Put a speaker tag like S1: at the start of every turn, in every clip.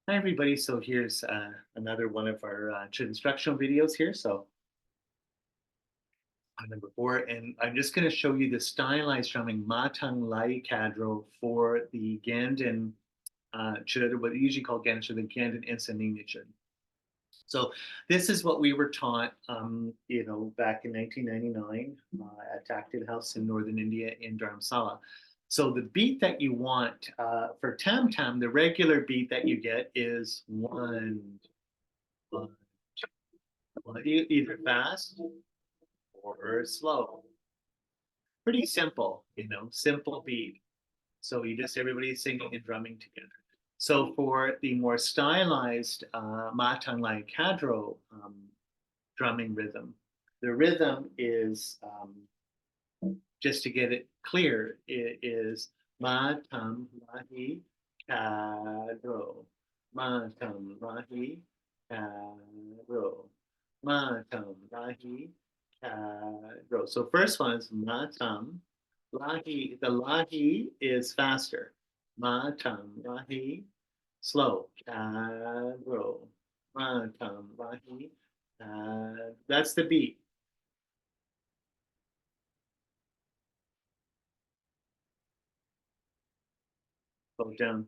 S1: Hi everybody, so here's another one of our instructional videos here. So on number 4, and I'm just going to show you the stylized drumming Matang Lai Kadro for the Ganden Chod, what we usually call Ganden Chod, the Ganden Ensa Lineage. So this is what we were taught, back in 1999 at Tactile House in Northern India in Dharamsala. So the beat that you want for tam tam, the regular beat that you get is one, one, one, either fast or slow. Pretty simple, simple beat. So you just everybody's singing and drumming together. So for the more stylized Matang Lai Kadro drumming rhythm, the rhythm is, just to get it clear, it is Matang Lai Kadro, Matang Lai Kadro, Matang Lai Kadro. So first one is Matang Lahi. The Lahi is faster. Matam Lahi, slow. Kadro. Matam Lahi. That's the beat. Go down.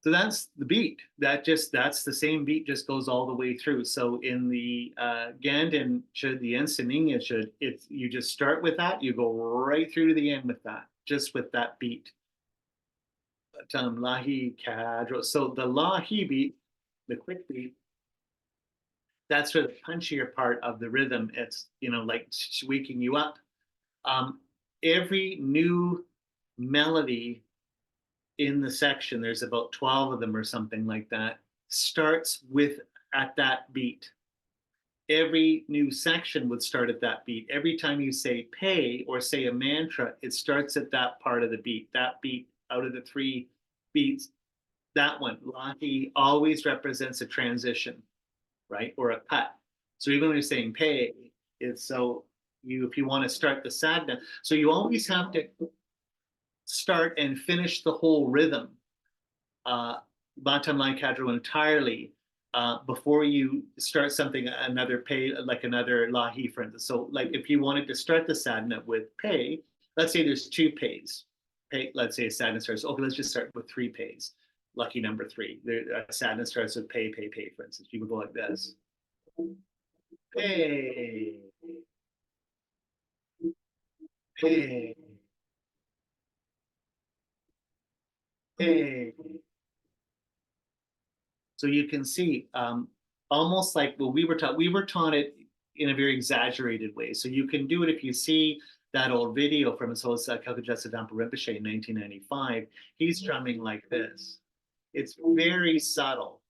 S1: So that's the beat. That's the same beat, just goes all the way through. So in the Ganden should the Ensa should, it's you just start with that, you go right through to the end with that, just with that beat. Lahi Kadro. So the Lahi beat, the quick beat, that's sort of the punchier part of the rhythm. It's like waking you up. Every new melody in the section, there's about 12 of them or something like that, starts with at that beat. Every new section would start at that beat. Every time you say pay or say a mantra, it starts at that part of the beat. That beat out of the 3 beats, that one, Lahi, always represents a transition, right? Or a cut. So even when you're saying pay, it's so if you want to start the sadhana, so you always have to start and finish the whole rhythm, Bantam Line Kadro entirely, before you start something, another pay, like another Lahi, for instance. So like if you wanted to start the sadhana with pay, let's say there's 2 pays. Pay, let's say a sadhana starts, okay, let's just start with 3 pays. Lucky number 3. A sadhana starts with pay, pay, pay, for instance. You would go like this. Pay, pay, pay. So you can see, almost like what we were taught it in a very exaggerated way. So you can do it if you see that old video from his host, Kalkajasa Dampa Rinpoche in 1995. He's drumming like this. It's very subtle.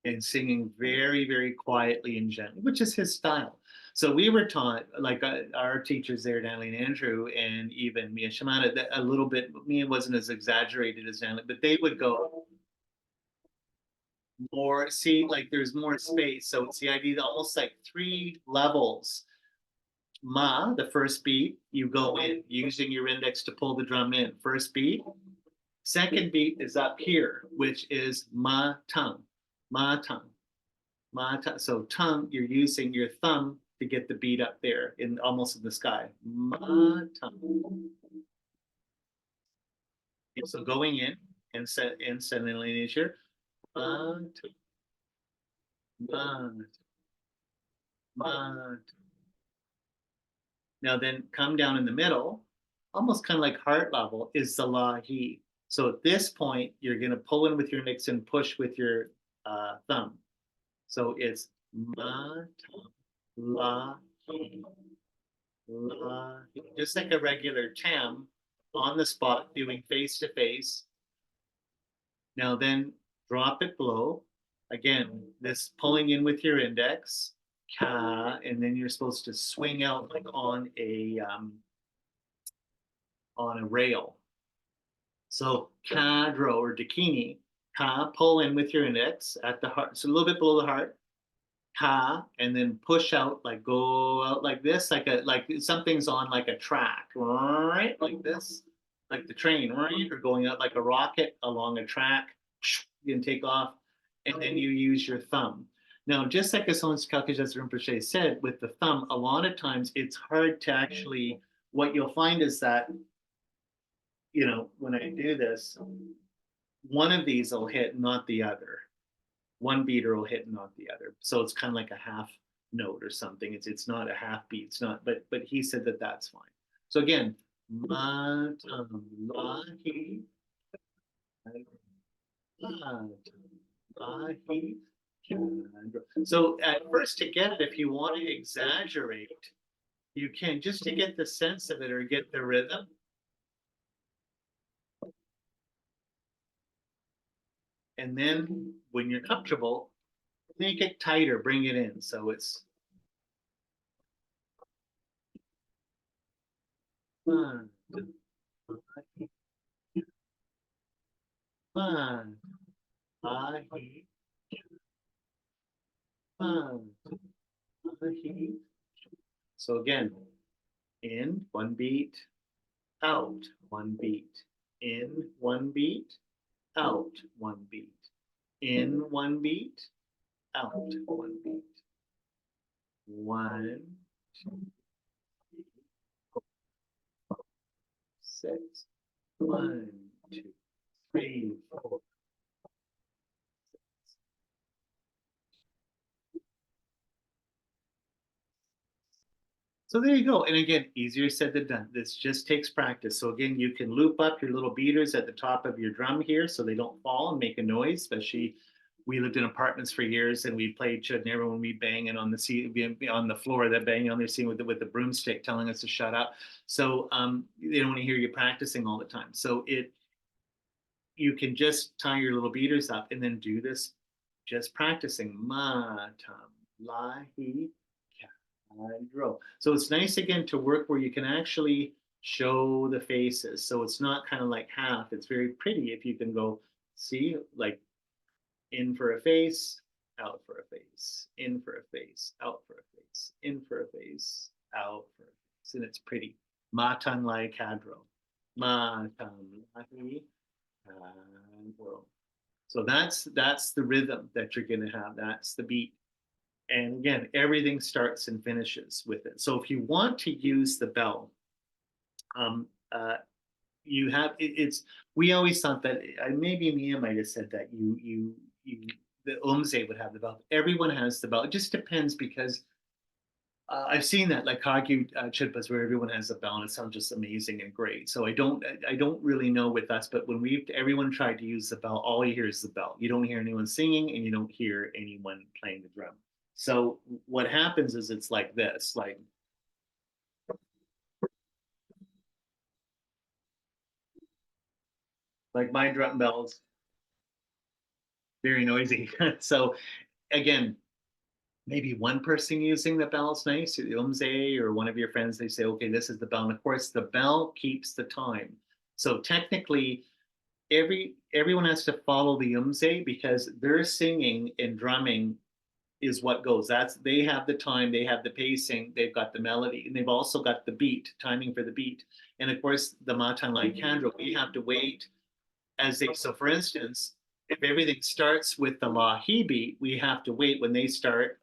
S1: And singing very, very quietly and gently, which is his style. So we were taught, like our teachers there, Natalie and Andrew, and even Mia Shimada, that a little bit, Mia wasn't as exaggerated as Natalie, but they would go more, see, like there's more space. So it's the idea that almost like 3 levels. Ma, the first beat, you go in using your index to pull the drum in. First beat. Second beat is up here, which is ma tongue, ma tongue. So tongue, you're using your thumb to get the beat up there, in almost in the sky. Tongue. So going in and sending lineage here. Now then come down in the middle, almost kind of like heart level, is the Lahi. So at this point, you're going to pull in with your index and push with your thumb. So it's ma, la, la, just like a regular tam on the spot, doing face to face. Now then drop it below. Again, this pulling in with your index, ka, and then you're supposed to swing out like on a rail. So cadro or dakini, ka, pull in with your index at the heart, so a little bit below the heart, ka, and then push out, like go out like this, like something's on like a track, right? Like this, like the train, right? Or going out like a rocket along a track, you can take off, and then you use your thumb. Now, just like as Hans Kalkajas Rinpoche said, with the thumb, a lot of times it's hard to actually, what you'll find is that, when I do this, one of these will hit, not the other. One beater will hit, not the other. So it's kind of like a half note or something. It's not a half beat. It's not, but he said that that's fine. So again, ma tam lahi, lahi. So at first, to get it, if you want to exaggerate, you can, just to get the sense of it or get the rhythm. And then when you're comfortable, make it tighter, bring it in. So it's one, one, ahi, one, ahi. So again, in one beat, out one beat, in one beat, out one beat, in one beat, out one beat. One, two, six. One, two, three, four. So there you go. And again, easier said than done. This just takes practice. So again, you can loop up your little beaters at the top of your drum here so they don't fall and make a noise. Especially, we lived in apartments for years and we played Chod, and everyone would be banging on the floor, that banging on their seat with the broomstick telling us to shut up. So they don't want to hear you practicing all the time. So you can just tie your little beaters up and then do this, just practicing ma tam lahi. So it's nice again to work where you can actually show the faces. So it's not kind of like half. It's very pretty if you can go, see, like in for a face, out for a face, in for a face, out for a face, in for a face, out for a face. And it's pretty. Matan lai kadro. Matan lai kadro. So that's the rhythm that you're going to have. That's the beat. And again, everything starts and finishes with it. So if you want to use the bell, um, uh, you have it's. We always thought that maybe Mia might have said that you the Umze would have the bell. Everyone has the bell. It just depends because I've seen that like Kagyu chitpas where everyone has a bell and it sounds just amazing and great. So I don't really know with us, but when everyone tried to use the bell, all you hear is the bell. You don't hear anyone singing and you don't hear anyone playing the drum. So what happens is it's like this, like my drum bells, very noisy. So again, maybe one person using the bell is nice, or the umze, or one of your friends, they say, okay, this is the bell. And of course, the bell keeps the time. So technically, everyone has to follow the umze because their singing and drumming is what goes. They have the time, they have the pacing, they've got the melody, and they've also got the beat, timing for the beat. And of course, the Matan Lai Kandro, we have to wait so for instance, if everything starts with the Lahi beat, we have to wait when they start.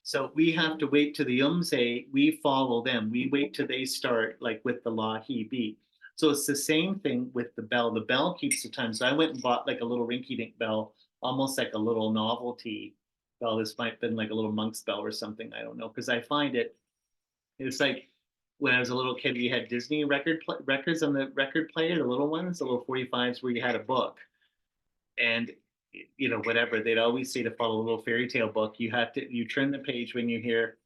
S1: So we have to wait till the umse, we follow them. We wait till they start like with the lahi beat. So it's the same thing with the bell. The bell keeps the time. So I went and bought like a little rinky dink bell, almost like a little novelty bell. This might have been like a little monk's bell or something. I don't know. Because I find it's like when I was a little kid, we had Disney records on the record player, the little ones, the little 45s where you had a book. And whatever, they'd always say to follow a little fairy tale book, you turn the page when you hear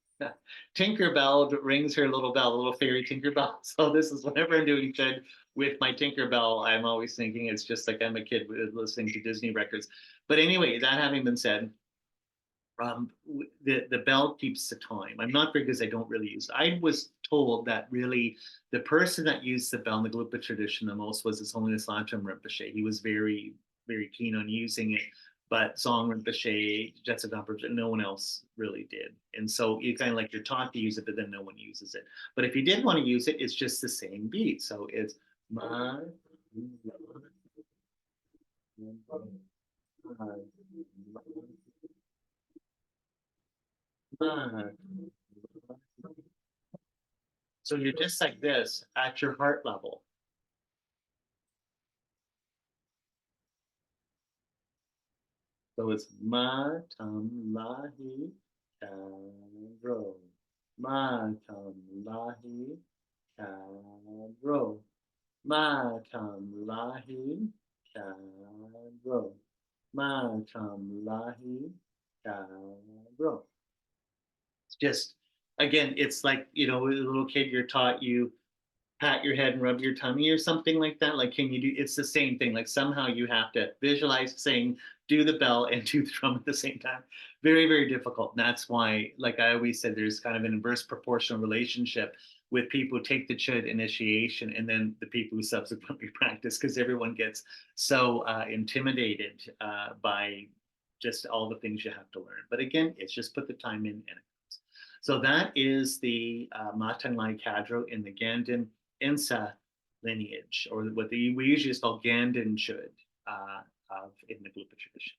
S1: Tinkerbell rings her little bell, the little fairy Tinkerbell. So this is whenever I'm doing good, with my Tinkerbell, I'm always thinking it's just like I'm a kid listening to Disney records. But anyway, that having been said, the bell keeps the time. I'm not very because I don't really use it. I was told that really the person that used the bell in the Gelugpa tradition the most was His Holiness Lamcham Rinpoche. He was very, very keen on using it, but Song Rinpoche, Jetsa Rinpoche, no one else really did. And so you kind of like you're taught to use it, but then no one uses it. But if you did want to use it, it's just the same beat. So it's ma, ma. So you're just like this at your heart level. So it's ma tam lahi karo. Ma tam lahi karo. Ma tam lahi karo. Ma tam lahi karo. It's just, again, it's like, you know, a little kid, you're taught you pat your head and rub your tummy or something like that. Like, can you do? It's the same thing. Like somehow you have to visualize saying, do the bell and do the drum at the same time. Very, very difficult. And that's why, like I always said, there's kind of an inverse proportional relationship with people who take the Chod initiation and then the people who subsequently practice, because everyone gets so intimidated by just all the things you have to learn. But again, it's just put the time in and it goes. So that is the Matang Lai Kadro in the Ganden Ensa lineage, or what we usually just call Ganden Chod in the Gelugpa tradition.